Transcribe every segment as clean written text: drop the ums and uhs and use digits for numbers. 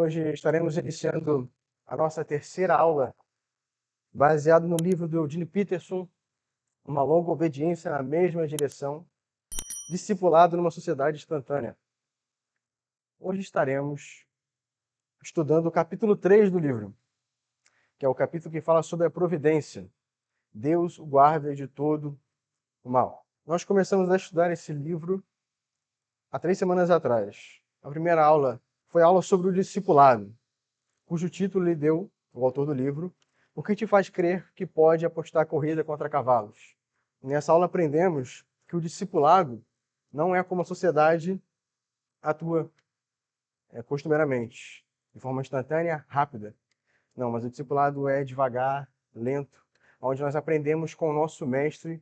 Hoje estaremos iniciando a nossa terceira aula, baseado no livro do Eugene Peterson, Uma Longa Obediência na Mesma Direção, Discipulado numa Sociedade Instantânea. Hoje estaremos estudando o capítulo 3 do livro, que é o capítulo que fala sobre a providência. Deus o guarda de todo o mal. Nós começamos a estudar esse livro há 3 semanas atrás. A primeira aula foi a aula sobre o discipulado, cujo título lhe deu o autor do livro, O que te faz crer que pode apostar corrida contra cavalos. Nessa aula aprendemos que o discipulado não é como a sociedade atua costumeiramente, de forma instantânea, rápida. Não, mas o discipulado é devagar, lento, onde nós aprendemos com o nosso mestre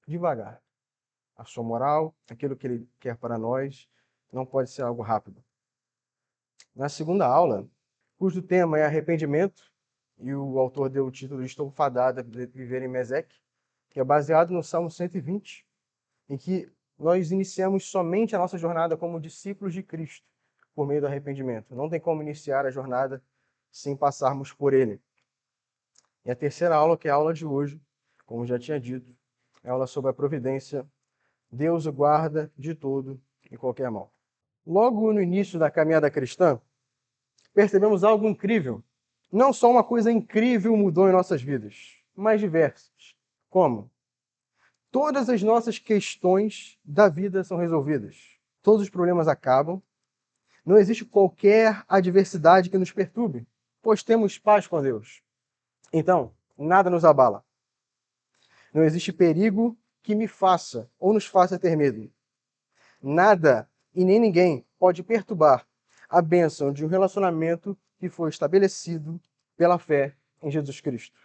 devagar. A sua moral, aquilo que ele quer para nós, não pode ser algo rápido. Na segunda aula, cujo tema é arrependimento, e o autor deu o título Estou fadado a viver em Meseque, que é baseado no Salmo 120, em que nós iniciamos somente a nossa jornada como discípulos de Cristo, por meio do arrependimento. Não tem como iniciar a jornada sem passarmos por ele. E a terceira aula, que é a aula de hoje, como já tinha dito, é a aula sobre a providência. Deus o guarda de todo e qualquer mal. Logo no início da caminhada cristã, percebemos algo incrível. Não só uma coisa incrível mudou em nossas vidas, mas diversas. Como? Todas as nossas questões da vida são resolvidas. Todos os problemas acabam. Não existe qualquer adversidade que nos perturbe, pois temos paz com Deus. Então, nada nos abala. Não existe perigo que me faça ou nos faça ter medo. Nada e nem ninguém pode perturbar a bênção de um relacionamento que foi estabelecido pela fé em Jesus Cristo.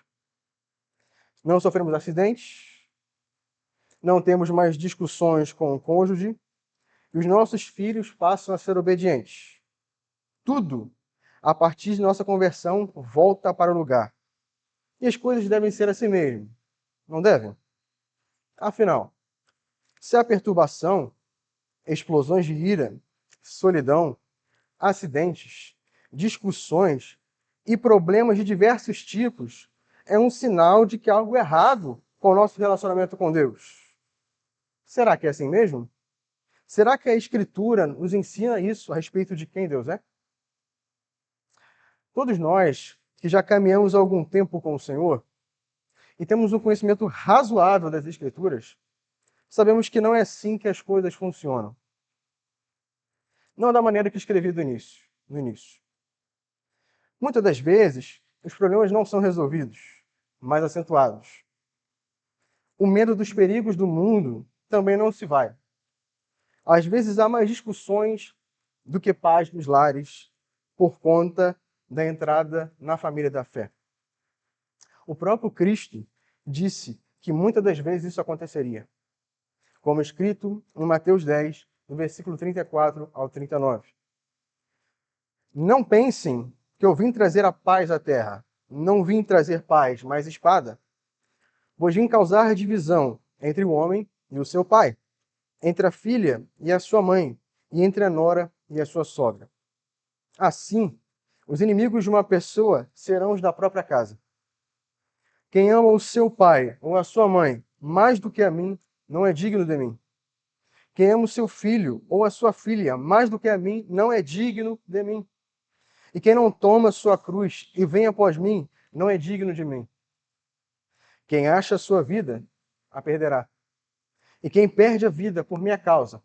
Não sofremos acidentes, não temos mais discussões com o cônjuge, e os nossos filhos passam a ser obedientes. Tudo, a partir de nossa conversão, volta para o lugar. E as coisas devem ser assim mesmo, não devem? Afinal, se há perturbação, explosões de ira, solidão, acidentes, discussões e problemas de diversos tipos, é um sinal de que há algo errado com o nosso relacionamento com Deus. Será que é assim mesmo? Será que a Escritura nos ensina isso a respeito de quem Deus é? Todos nós que já caminhamos há algum tempo com o Senhor e temos um conhecimento razoável das Escrituras, sabemos que não é assim que as coisas funcionam. Não da maneira que escrevi no início. Muitas das vezes, os problemas não são resolvidos, mas acentuados. O medo dos perigos do mundo também não se vai. Às vezes há mais discussões do que paz nos lares por conta da entrada na família da fé. O próprio Cristo disse que muitas das vezes isso aconteceria, como escrito em Mateus 10, no versículo 34 ao 39. Não pensem que eu vim trazer a paz à terra. Não vim trazer paz, mas espada. Pois vim causar divisão entre o homem e o seu pai, entre a filha e a sua mãe, e entre a nora e a sua sogra. Assim, os inimigos de uma pessoa serão os da própria casa. Quem ama o seu pai ou a sua mãe mais do que a mim, não é digno de mim. Quem ama o seu filho ou a sua filha mais do que a mim, não é digno de mim. E quem não toma sua cruz e vem após mim, não é digno de mim. Quem acha a sua vida, a perderá. E quem perde a vida por minha causa,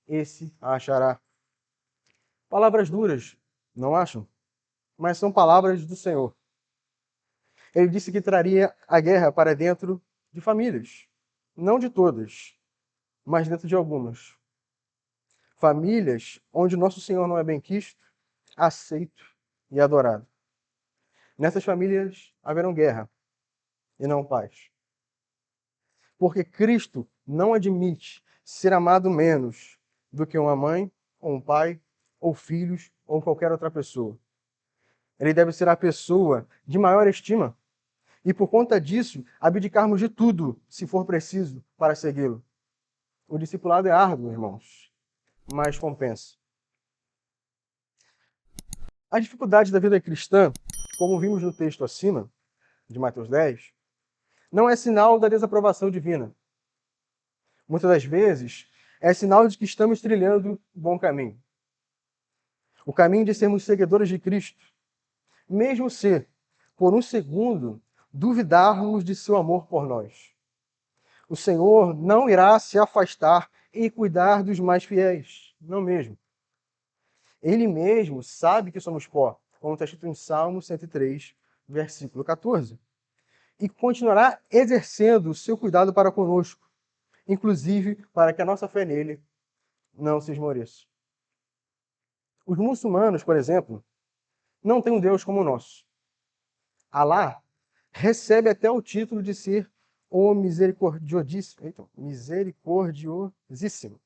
esse a achará. Palavras duras, não acham? Mas são palavras do Senhor. Ele disse que traria a guerra para dentro de famílias. Não de todas, mas dentro de algumas. Famílias onde nosso Senhor não é benquisto, aceito e adorado. Nessas famílias haverão guerra e não paz. Porque Cristo não admite ser amado menos do que uma mãe, ou um pai, ou filhos, ou qualquer outra pessoa. Ele deve ser a pessoa de maior estima. E por conta disso, abdicarmos de tudo, se for preciso, para segui-lo. O discipulado é árduo, irmãos, mas compensa. A dificuldade da vida cristã, como vimos no texto acima, de Mateus 10, não é sinal da desaprovação divina. Muitas das vezes, é sinal de que estamos trilhando o bom caminho. O caminho de sermos seguidores de Cristo, mesmo se, por um segundo, duvidarmos de seu amor por nós. O Senhor não irá se afastar e cuidar dos mais fiéis, não mesmo. Ele mesmo sabe que somos pó, como está escrito em Salmo 103, versículo 14. E continuará exercendo o seu cuidado para conosco, inclusive para que a nossa fé nele não se esmoreça. Os muçulmanos, por exemplo, não têm um Deus como o nosso. Alá recebe até o título de ser o misericordiosíssimo,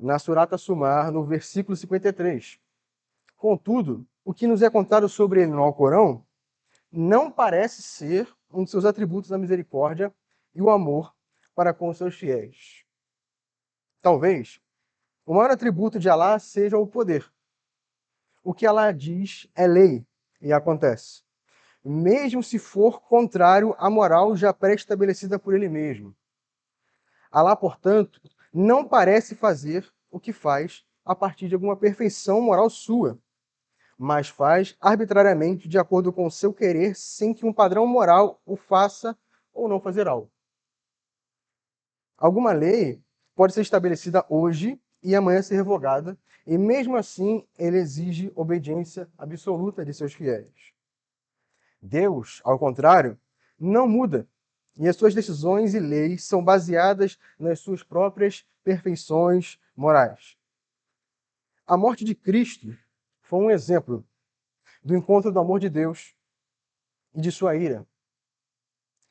na Surata Sumar, no versículo 53. Contudo, o que nos é contado sobre ele no Alcorão não parece ser um de seus atributos a misericórdia e o amor para com os seus fiéis. Talvez o maior atributo de Alá seja o poder. O que Alá diz é lei e acontece, mesmo se for contrário à moral já pré-estabelecida por ele mesmo. Alá, portanto, não parece fazer o que faz a partir de alguma perfeição moral sua, mas faz arbitrariamente de acordo com o seu querer, sem que um padrão moral o faça ou não fazer algo. Alguma lei pode ser estabelecida hoje e amanhã ser revogada, e mesmo assim ele exige obediência absoluta de seus fiéis. Deus, ao contrário, não muda, e as suas decisões e leis são baseadas nas suas próprias perfeições morais. A morte de Cristo foi um exemplo do encontro do amor de Deus e de sua ira.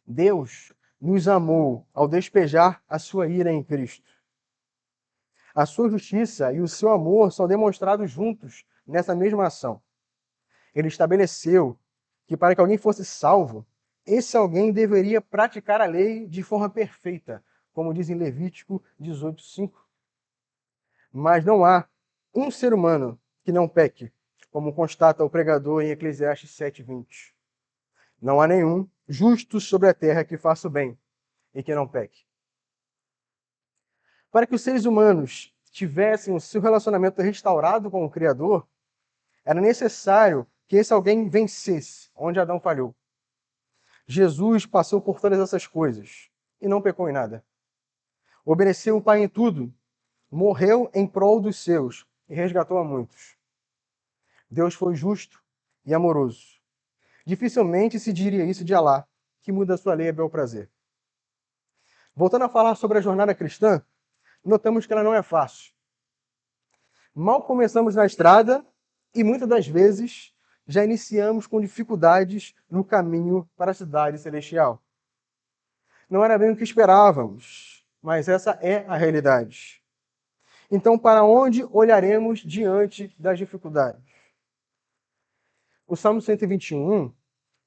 Deus nos amou ao despejar a sua ira em Cristo. A sua justiça e o seu amor são demonstrados juntos nessa mesma ação. Ele estabeleceu que para que alguém fosse salvo, esse alguém deveria praticar a lei de forma perfeita, como diz em Levítico 18:5. Mas não há um ser humano que não peque, como constata o pregador em Eclesiastes 7:20. Não há nenhum justo sobre a terra que faça o bem e que não peque. Para que os seres humanos tivessem o seu relacionamento restaurado com o Criador, era necessário que esse alguém vencesse onde Adão falhou. Jesus passou por todas essas coisas e não pecou em nada. Obedeceu o Pai em tudo, morreu em prol dos seus e resgatou a muitos. Deus foi justo e amoroso. Dificilmente se diria isso de Alá, que muda a sua lei a bel prazer. Voltando a falar sobre a jornada cristã, notamos que ela não é fácil. Mal começamos na estrada e muitas das vezes já iniciamos com dificuldades no caminho para a cidade celestial. Não era bem o que esperávamos, mas essa é a realidade. Então, para onde olharemos diante das dificuldades? O Salmo 121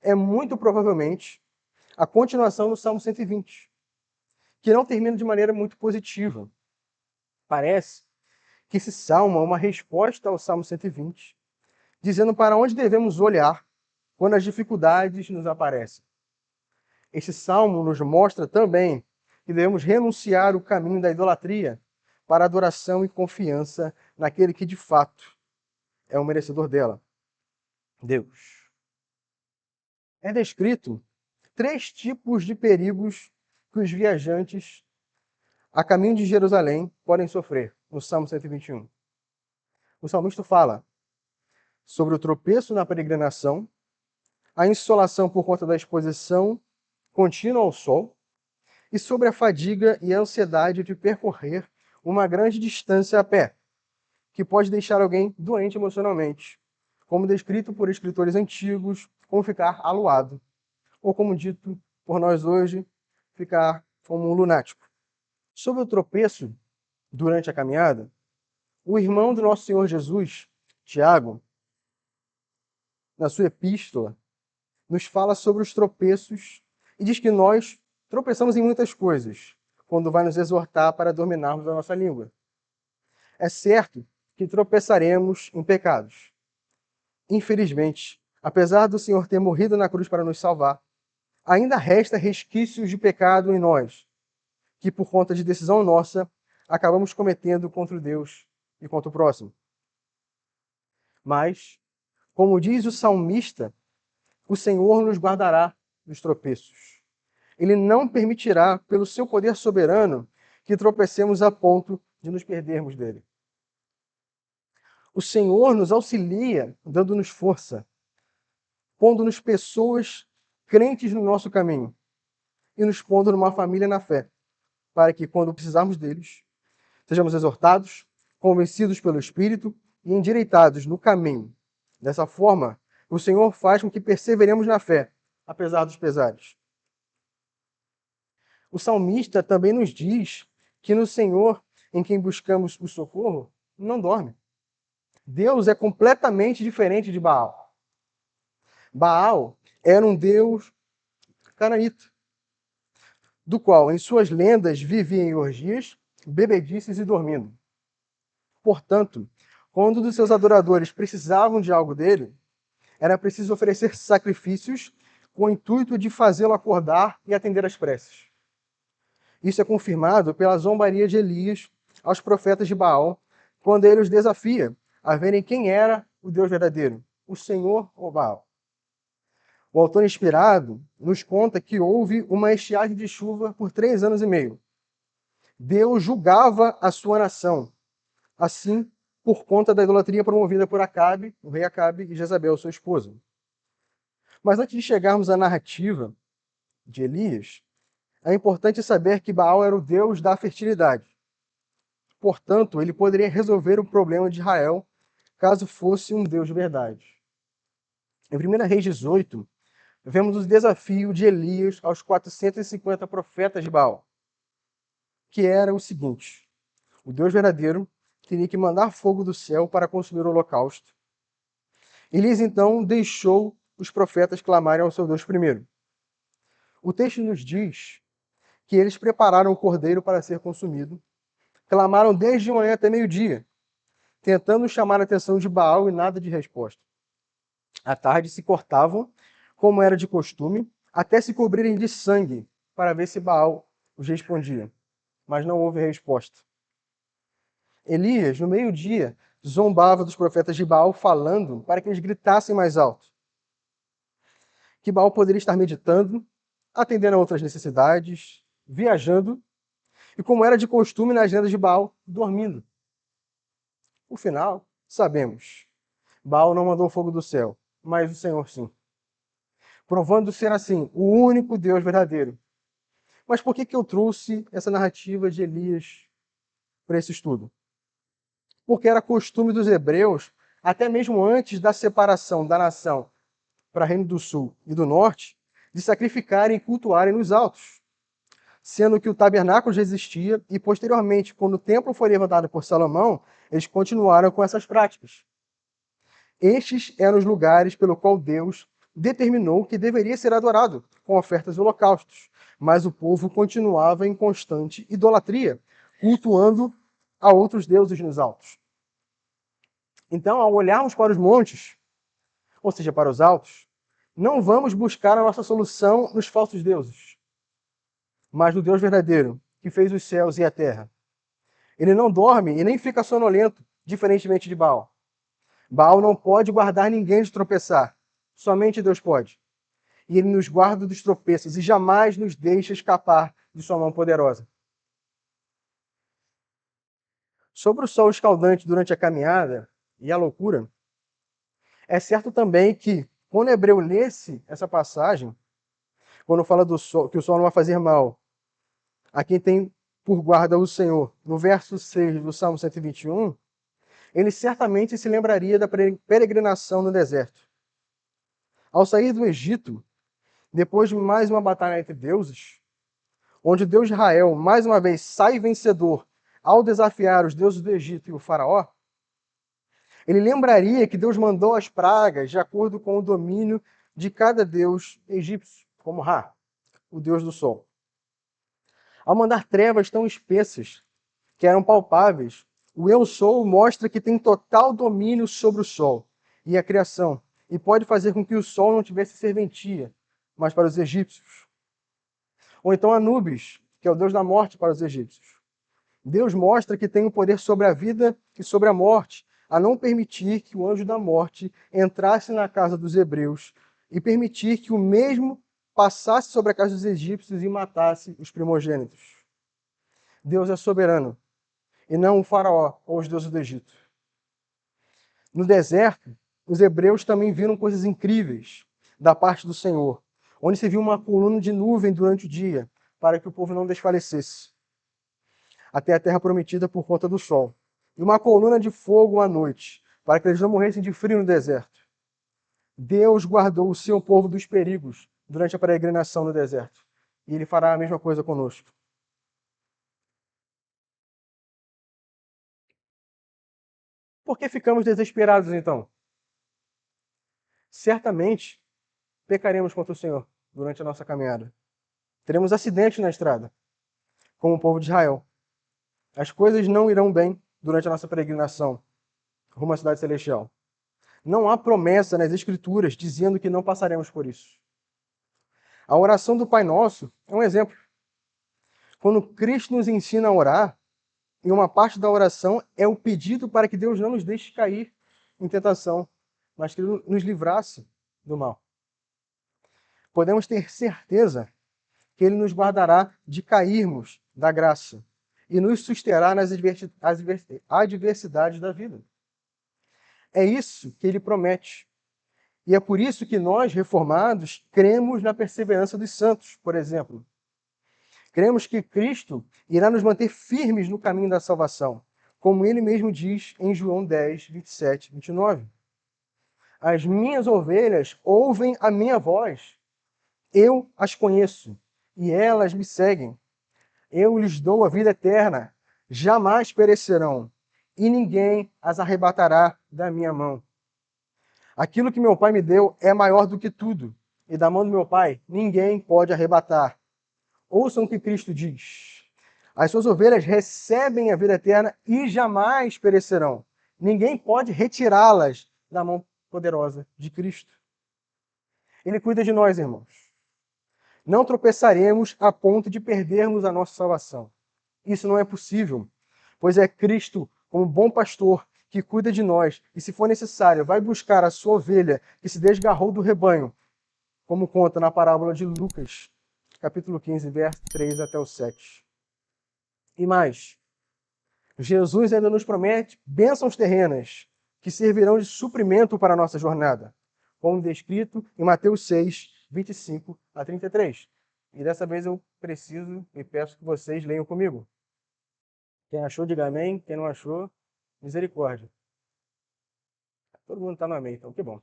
é muito provavelmente a continuação do Salmo 120, que não termina de maneira muito positiva. Parece que esse salmo é uma resposta ao Salmo 120, dizendo para onde devemos olhar quando as dificuldades nos aparecem. Este salmo nos mostra também que devemos renunciar o caminho da idolatria para a adoração e confiança naquele que de fato é o merecedor dela, Deus. É descrito 3 tipos de perigos que os viajantes a caminho de Jerusalém podem sofrer no Salmo 121. O salmista fala sobre o tropeço na peregrinação, a insolação por conta da exposição contínua ao sol e sobre a fadiga e a ansiedade de percorrer uma grande distância a pé, que pode deixar alguém doente emocionalmente, como descrito por escritores antigos, como ficar aluado, ou como dito por nós hoje, ficar como um lunático. Sobre o tropeço durante a caminhada, o irmão do nosso Senhor Jesus, Tiago, na sua epístola, nos fala sobre os tropeços e diz que nós tropeçamos em muitas coisas quando vai nos exortar para dominarmos a nossa língua. É certo que tropeçaremos em pecados. Infelizmente, apesar do Senhor ter morrido na cruz para nos salvar, ainda resta resquícios de pecado em nós, que por conta de decisão nossa, acabamos cometendo contra Deus e contra o próximo. Mas, como diz o salmista, o Senhor nos guardará dos tropeços. Ele não permitirá, pelo seu poder soberano, que tropecemos a ponto de nos perdermos dele. O Senhor nos auxilia, dando-nos força, pondo-nos pessoas crentes no nosso caminho e nos pondo numa família na fé, para que, quando precisarmos deles, sejamos exortados, convencidos pelo Espírito e endireitados no caminho. Dessa forma, o Senhor faz com que perseveremos na fé, apesar dos pesares. O salmista também nos diz que no Senhor, em quem buscamos o socorro, não dorme. Deus é completamente diferente de Baal. Baal era um deus canaíta, do qual, em suas lendas, vivia em orgias, bebedices e dormindo. Portanto, quando um dos seus adoradores precisavam de algo dele, era preciso oferecer sacrifícios com o intuito de fazê-lo acordar e atender às preces. Isso é confirmado pela zombaria de Elias aos profetas de Baal, quando ele os desafia a verem quem era o Deus verdadeiro, o Senhor ou Baal. O autor inspirado nos conta que houve uma estiagem de chuva por 3 anos e meio. Deus julgava a sua nação, assim, por conta da idolatria promovida por Acabe, o rei Acabe, e Jezabel, sua esposa. Mas antes de chegarmos à narrativa de Elias, é importante saber que Baal era o deus da fertilidade. Portanto, ele poderia resolver o problema de Israel caso fosse um deus de verdade. Em 1 Reis 18, vemos o desafio de Elias aos 450 profetas de Baal, que era o seguinte: o Deus verdadeiro teria que mandar fogo do céu para consumir o holocausto. Elias então deixou os profetas clamarem ao seu Deus primeiro. O texto nos diz que eles prepararam o cordeiro para ser consumido, clamaram desde manhã até meio-dia, tentando chamar a atenção de Baal e nada de resposta. À tarde se cortavam, como era de costume, até se cobrirem de sangue, para ver se Baal os respondia. Mas não houve resposta. Elias, no meio-dia, zombava dos profetas de Baal, falando para que eles gritassem mais alto. Que Baal poderia estar meditando, atendendo a outras necessidades, viajando, e como era de costume nas lendas de Baal, dormindo. O final, sabemos. Baal não mandou fogo do céu, mas o Senhor sim. Provando ser assim, o único Deus verdadeiro. Mas por que eu trouxe essa narrativa de Elias para esse estudo? Porque era costume dos hebreus, até mesmo antes da separação da nação para Reino do Sul e do Norte, de sacrificarem e cultuarem nos altos. Sendo que o tabernáculo já existia e, posteriormente, quando o templo foi levantado por Salomão, eles continuaram com essas práticas. Estes eram os lugares pelo qual Deus determinou que deveria ser adorado, com ofertas e holocaustos. Mas o povo continuava em constante idolatria, cultuando a outros deuses nos altos. Então, ao olharmos para os montes, ou seja, para os altos, não vamos buscar a nossa solução nos falsos deuses, mas no Deus verdadeiro, que fez os céus e a terra. Ele não dorme e nem fica sonolento, diferentemente de Baal. Baal não pode guardar ninguém de tropeçar, somente Deus pode. E ele nos guarda dos tropeços e jamais nos deixa escapar de sua mão poderosa. Sobre o sol escaldante durante a caminhada e a loucura, é certo também que, quando o hebreu lesse essa passagem, quando fala do sol, que o sol não vai fazer mal a quem tem por guarda o Senhor, no verso 6 do Salmo 121, ele certamente se lembraria da peregrinação no deserto. Ao sair do Egito, depois de mais uma batalha entre deuses, onde o Deus de Israel mais uma vez sai vencedor ao desafiar os deuses do Egito e o faraó, ele lembraria que Deus mandou as pragas de acordo com o domínio de cada deus egípcio, como Ra, o deus do sol. Ao mandar trevas tão espessas que eram palpáveis, o Eu Sou mostra que tem total domínio sobre o sol e a criação, e pode fazer com que o sol não tivesse serventia, mas para os egípcios. Ou então Anubis, que é o deus da morte para os egípcios. Deus mostra que tem o poder sobre a vida e sobre a morte, a não permitir que o anjo da morte entrasse na casa dos hebreus e permitir que o mesmo passasse sobre a casa dos egípcios e matasse os primogênitos. Deus é soberano, e não o faraó ou os deuses do Egito. No deserto, os hebreus também viram coisas incríveis da parte do Senhor, onde se viu uma coluna de nuvem durante o dia, para que o povo não desfalecesse, até a terra prometida por conta do sol, e uma coluna de fogo à noite, para que eles não morressem de frio no deserto. Deus guardou o seu povo dos perigos durante a peregrinação no deserto, e ele fará a mesma coisa conosco. Por que ficamos desesperados então? Certamente pecaremos contra o Senhor durante a nossa caminhada. Teremos acidentes na estrada, como o povo de Israel. As coisas não irão bem durante a nossa peregrinação rumo à cidade celestial. Não há promessa nas Escrituras dizendo que não passaremos por isso. A oração do Pai Nosso é um exemplo. Quando Cristo nos ensina a orar, em uma parte da oração é o pedido para que Deus não nos deixe cair em tentação, mas que Ele nos livrasse do mal. Podemos ter certeza que Ele nos guardará de cairmos da graça e nos susterá nas adversidades da vida. É isso que Ele promete. E é por isso que nós, reformados, cremos na perseverança dos santos, por exemplo. Cremos que Cristo irá nos manter firmes no caminho da salvação, como ele mesmo diz em João 10, 27, 29. As minhas ovelhas ouvem a minha voz. Eu as conheço e elas me seguem. Eu lhes dou a vida eterna, jamais perecerão, e ninguém as arrebatará da minha mão. Aquilo que meu Pai me deu é maior do que tudo, e da mão do meu Pai ninguém pode arrebatar. Ouçam o que Cristo diz. As suas ovelhas recebem a vida eterna e jamais perecerão. Ninguém pode retirá-las da mão poderosa de Cristo. Ele cuida de nós, irmãos. Não tropeçaremos a ponto de perdermos a nossa salvação. Isso não é possível, pois é Cristo, como bom pastor, que cuida de nós e, se for necessário, vai buscar a sua ovelha que se desgarrou do rebanho, como conta na parábola de Lucas, capítulo 15, verso 3 até o 7. E mais, Jesus ainda nos promete bênçãos terrenas que servirão de suprimento para a nossa jornada, como descrito em Mateus 6, 25 a 33. E dessa vez eu preciso e peço que vocês leiam comigo. Quem achou, diga amém. Quem não achou, misericórdia. Todo mundo está no amém, então que bom.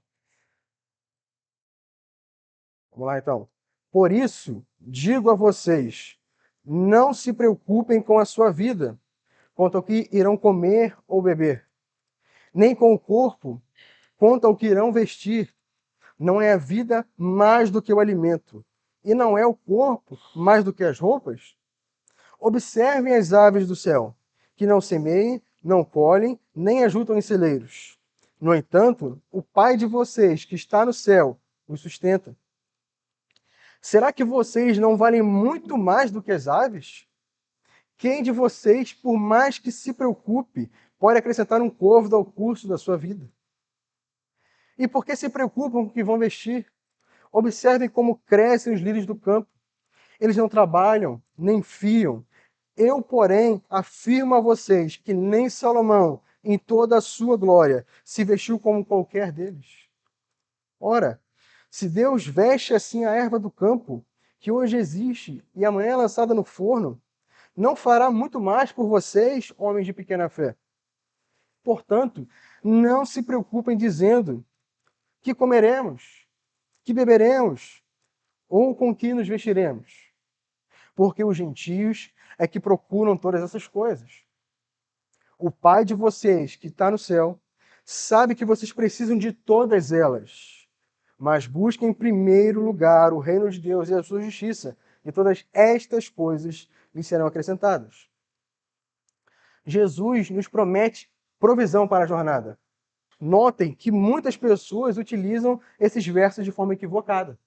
Vamos lá, então. Por isso, digo a vocês, não se preocupem com a sua vida, quanto ao que irão comer ou beber, nem com o corpo, quanto ao que irão vestir. Não é a vida mais do que o alimento, e não é o corpo mais do que as roupas? Observem as aves do céu, que não semeiem, não colhem, nem ajuntam em celeiros. No entanto, o Pai de vocês, que está no céu, os sustenta. Será que vocês não valem muito mais do que as aves? Quem de vocês, por mais que se preocupe, pode acrescentar um côvado ao curso da sua vida? E por que se preocupam com o que vão vestir? Observem como crescem os lírios do campo. Eles não trabalham, nem fiam. Eu, porém, afirmo a vocês que nem Salomão, em toda a sua glória, se vestiu como qualquer deles. Ora, se Deus veste assim a erva do campo, que hoje existe e amanhã é lançada no forno, não fará muito mais por vocês, homens de pequena fé? Portanto, não se preocupem dizendo que comeremos, que beberemos, ou com que nos vestiremos, porque os gentios é que procuram todas essas coisas. O Pai de vocês, que está no céu, sabe que vocês precisam de todas elas. Mas busquem em primeiro lugar o reino de Deus e a sua justiça, e todas estas coisas lhes serão acrescentadas. Jesus nos promete provisão para a jornada. Notem que muitas pessoas utilizam esses versos de forma equivocada.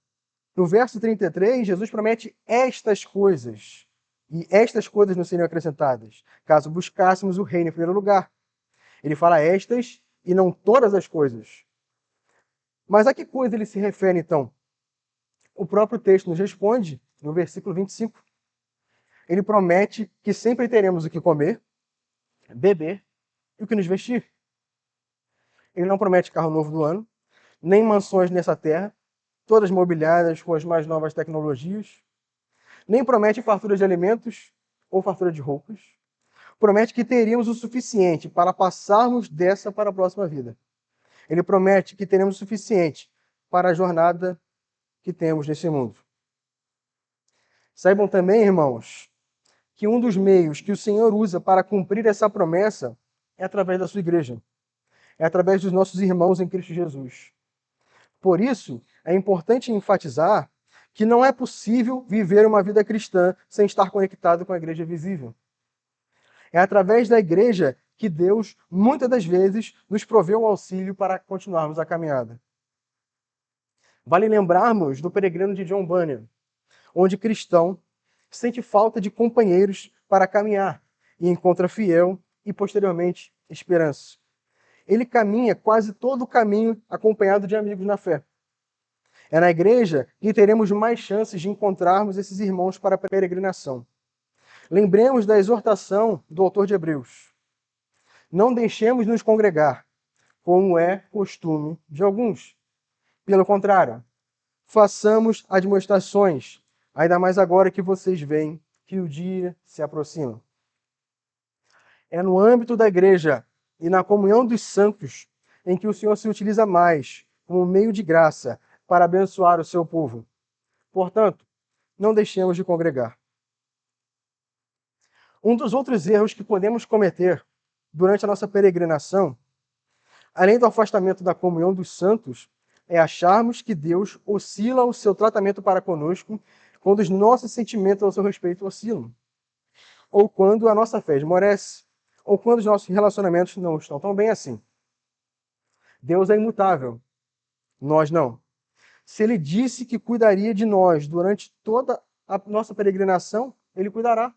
No verso 33, Jesus promete estas coisas, e estas coisas não seriam acrescentadas, caso buscássemos o reino em primeiro lugar. Ele fala estas e não todas as coisas. Mas a que coisa ele se refere, então? O próprio texto nos responde, no versículo 25. Ele promete que sempre teremos o que comer, beber e o que nos vestir. Ele não promete carro novo do ano, nem mansões nessa terra, todas mobiliadas com as mais novas tecnologias. Nem promete fartura de alimentos ou fartura de roupas. Promete que teríamos o suficiente para passarmos dessa para a próxima vida. Ele promete que teremos o suficiente para a jornada que temos nesse mundo. Saibam também, irmãos, que um dos meios que o Senhor usa para cumprir essa promessa é através da sua igreja. É através dos nossos irmãos em Cristo Jesus. Por isso, é importante enfatizar que não é possível viver uma vida cristã sem estar conectado com a igreja visível. É através da igreja que Deus, muitas das vezes, nos provê o auxílio para continuarmos a caminhada. Vale lembrarmos do peregrino de John Bunyan, onde cristão sente falta de companheiros para caminhar e encontra fiel e, posteriormente, esperança. Ele caminha quase todo o caminho acompanhado de amigos na fé. É na igreja que teremos mais chances de encontrarmos esses irmãos para a peregrinação. Lembremos da exortação do autor de Hebreus. Não deixemos nos congregar, como é costume de alguns. Pelo contrário, façamos admoestações, ainda mais agora que vocês veem que o dia se aproxima. É no âmbito da igreja e na comunhão dos santos em que o Senhor se utiliza mais como meio de graça para abençoar o seu povo. Portanto, não deixemos de congregar. Um dos outros erros que podemos cometer durante a nossa peregrinação, além do afastamento da comunhão dos santos, é acharmos que Deus oscila o seu tratamento para conosco quando os nossos sentimentos ao seu respeito oscilam, ou quando a nossa fé esmorece, ou quando os nossos relacionamentos não estão tão bem assim. Deus é imutável, nós não. Se Ele disse que cuidaria de nós durante toda a nossa peregrinação, Ele cuidará.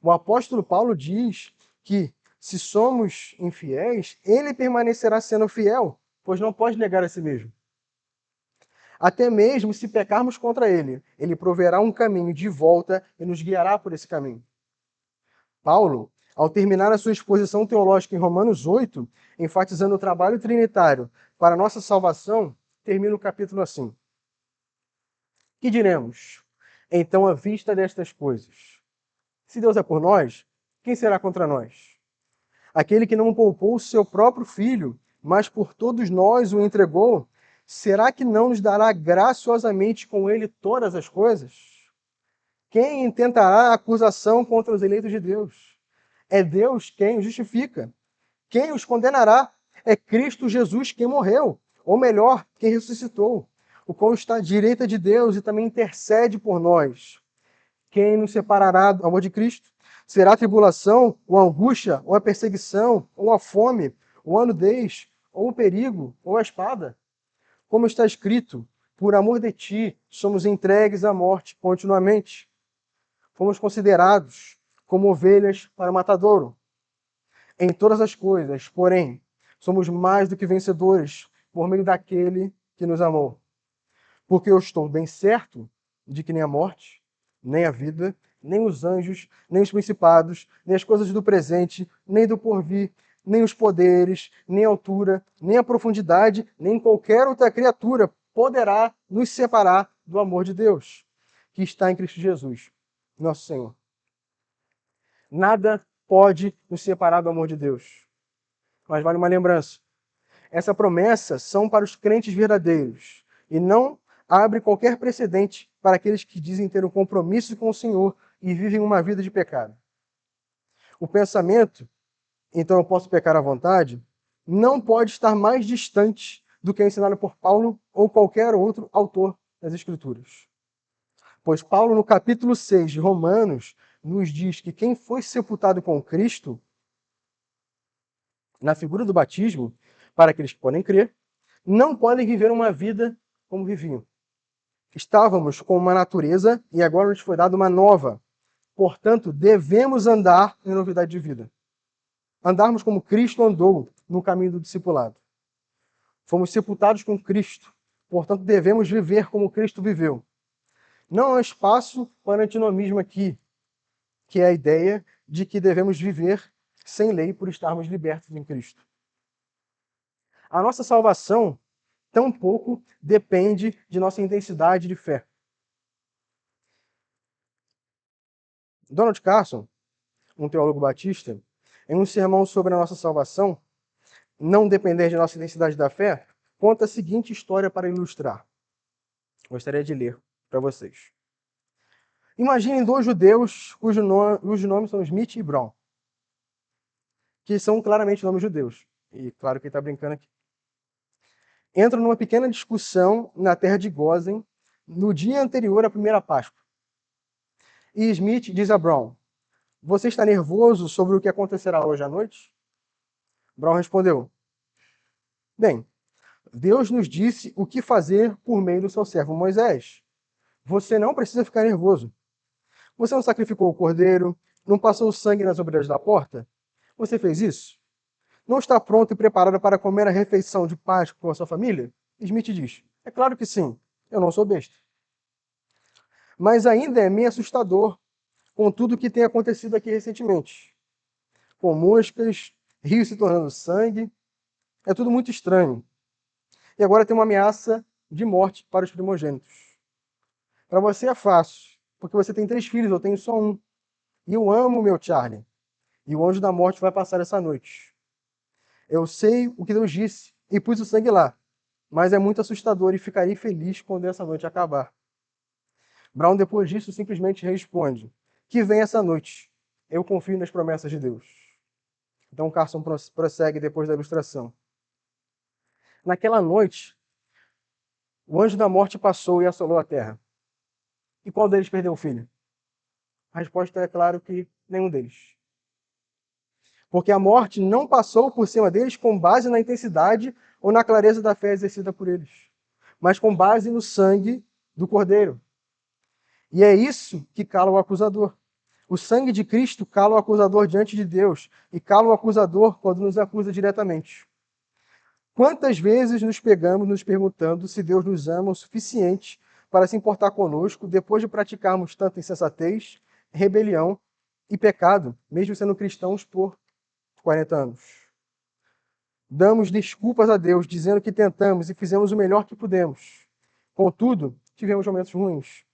O apóstolo Paulo diz que, se somos infiéis, Ele permanecerá sendo fiel, pois não pode negar a si mesmo. Até mesmo se pecarmos contra Ele, Ele proverá um caminho de volta e nos guiará por esse caminho. Paulo, ao terminar a sua exposição teológica em Romanos 8, enfatizando o trabalho trinitário para a nossa salvação, termina o capítulo assim. Que diremos? Então, à vista destas coisas, se Deus é por nós, quem será contra nós? Aquele que não poupou o seu próprio filho, mas por todos nós o entregou, será que não nos dará graciosamente com ele todas as coisas? Quem intentará acusação contra os eleitos de Deus? É Deus quem os justifica. Quem os condenará? É Cristo Jesus quem morreu, ou melhor, quem ressuscitou, o qual está à direita de Deus e também intercede por nós. Quem nos separará do amor de Cristo? Será a tribulação, ou a angústia, ou a perseguição, ou a fome, ou a nudez, ou o perigo, ou a espada? Como está escrito, por amor de ti, somos entregues à morte continuamente. Fomos considerados como ovelhas para o matadouro. Em todas as coisas, porém, somos mais do que vencedores por meio daquele que nos amou. Porque eu estou bem certo de que nem a morte, nem a vida, nem os anjos, nem os principados, nem as coisas do presente, nem do porvir, nem os poderes, nem a altura, nem a profundidade, nem qualquer outra criatura poderá nos separar do amor de Deus, que está em Cristo Jesus, nosso Senhor. Nada pode nos separar do amor de Deus. Mas vale uma lembrança. Essa promessa são para os crentes verdadeiros e não abre qualquer precedente para aqueles que dizem ter um compromisso com o Senhor e vivem uma vida de pecado. O pensamento, então eu posso pecar à vontade, não pode estar mais distante do que é ensinado por Paulo ou qualquer outro autor das Escrituras. Pois Paulo, no capítulo 6 de Romanos, nos diz que quem foi sepultado com Cristo na figura do batismo, para aqueles que podem crer, não podem viver uma vida como viviam. Estávamos com uma natureza e agora nos foi dada uma nova. Portanto, devemos andar em novidade de vida. Andarmos como Cristo andou no caminho do discipulado. Fomos sepultados com Cristo. Portanto, devemos viver como Cristo viveu. Não há espaço para antinomismo aqui, que é a ideia de que devemos viver sem lei por estarmos libertos em Cristo. A nossa salvação tampouco depende de nossa intensidade de fé. Donald Carson, um teólogo batista, em um sermão sobre a nossa salvação, não depender de nossa intensidade da fé, conta a seguinte história para ilustrar. Gostaria de ler para vocês. Imaginem dois judeus cujos nomes são Smith e Brown, que são claramente nomes judeus. E claro que ele está brincando aqui. Entram numa pequena discussão na terra de Gósen no dia anterior à primeira Páscoa. E Smith diz a Brown: "Você está nervoso sobre o que acontecerá hoje à noite?" Brown respondeu: "Bem, Deus nos disse o que fazer por meio do seu servo Moisés. Você não precisa ficar nervoso. Você não sacrificou o cordeiro, não passou sangue nas ombreiras da porta? Você fez isso? Não está pronto e preparado para comer a refeição de Páscoa com a sua família?" Smith diz: "É claro que sim, eu não sou besta. Mas ainda é meio assustador com tudo o que tem acontecido aqui recentemente. Com moscas, rios se tornando sangue, é tudo muito estranho. E agora tem uma ameaça de morte para os primogênitos. Para você é fácil, porque você tem 3 filhos, eu tenho só um. E eu amo meu Charlie. E o anjo da morte vai passar essa noite. Eu sei o que Deus disse e pus o sangue lá, mas é muito assustador e ficarei feliz quando essa noite acabar." Brown, depois disso, simplesmente responde: "Que vem essa noite. Eu confio nas promessas de Deus." Então Carson prossegue depois da ilustração. Naquela noite, o anjo da morte passou e assolou a terra. E qual deles perdeu o filho? A resposta é claro que nenhum deles. Porque a morte não passou por cima deles com base na intensidade ou na clareza da fé exercida por eles, mas com base no sangue do Cordeiro. E é isso que cala o acusador. O sangue de Cristo cala o acusador diante de Deus e cala o acusador quando nos acusa diretamente. Quantas vezes nos pegamos nos perguntando se Deus nos ama o suficiente para se importar conosco depois de praticarmos tanta insensatez, rebelião e pecado, mesmo sendo cristãos por 40 anos. Damos desculpas a Deus, dizendo que tentamos e fizemos o melhor que pudemos. Contudo, tivemos momentos ruins.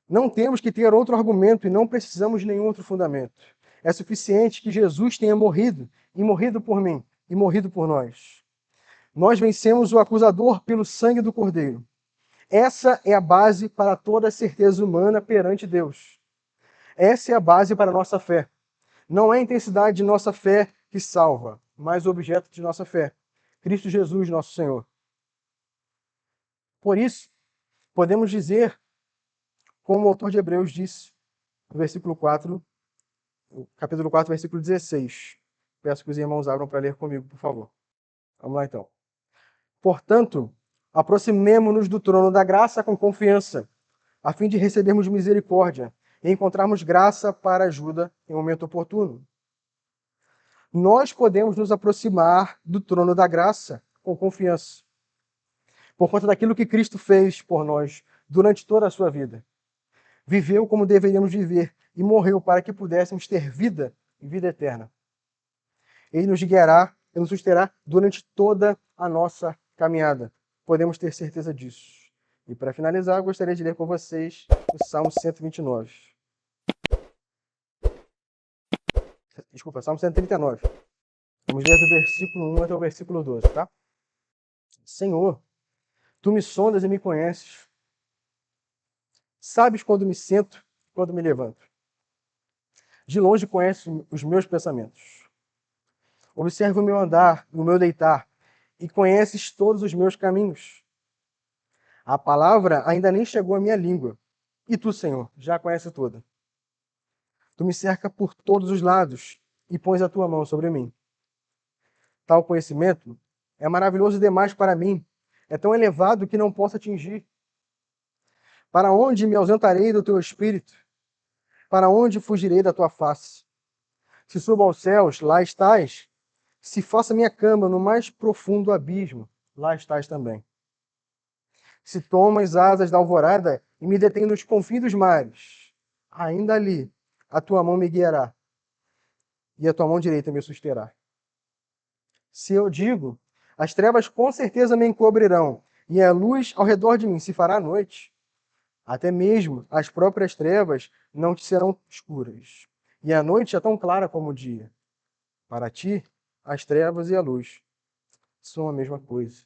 Não temos que ter outro argumento e não precisamos de nenhum outro fundamento. É suficiente que Jesus tenha morrido, e morrido por mim, e morrido por nós. Nós vencemos o acusador pelo sangue do Cordeiro. Essa é a base para toda a certeza humana perante Deus. Essa é a base para a nossa fé. Não é a intensidade de nossa fé que salva, mas o objeto de nossa fé, Cristo Jesus, nosso Senhor. Por isso, podemos dizer, como o autor de Hebreus disse, no versículo 4, capítulo 4, versículo 16. Peço que os irmãos abram para ler comigo, por favor. Vamos lá, então. "Portanto, aproximemo-nos do trono da graça com confiança, a fim de recebermos misericórdia e encontrarmos graça para ajuda em momento oportuno." Nós podemos nos aproximar do trono da graça com confiança, por conta daquilo que Cristo fez por nós durante toda a sua vida. Viveu como deveríamos viver e morreu para que pudéssemos ter vida e vida eterna. Ele nos guiará e nos susterá durante toda a nossa caminhada. Podemos ter certeza disso. E para finalizar, eu gostaria de ler com vocês o Salmo 129. Desculpa, Salmo 139. Vamos ler do versículo 1 até o versículo 12, tá? "Senhor, tu me sondas e me conheces. Sabes quando me sento e quando me levanto. De longe conheces os meus pensamentos. Observa o meu andar e o meu deitar, e conheces todos os meus caminhos. A palavra ainda nem chegou à minha língua, e tu, Senhor, já a conheces toda. Tu me cerca por todos os lados, e pões a tua mão sobre mim. Tal conhecimento é maravilhoso demais para mim, é tão elevado que não posso atingir. Para onde me ausentarei do teu espírito? Para onde fugirei da tua face? Se subo aos céus, lá estás. Se faça minha cama no mais profundo abismo, lá estás também. Se tomo as asas da alvorada e me detém nos confins dos mares, ainda ali a tua mão me guiará e a tua mão direita me susterá. Se eu digo, as trevas com certeza me encobrirão, e a luz ao redor de mim se fará noite, até mesmo as próprias trevas não te serão escuras, e a noite é tão clara como o dia. Para ti, as trevas e a luz são a mesma coisa.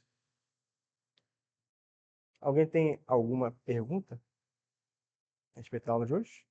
Alguém tem alguma pergunta a respeito da aula de hoje?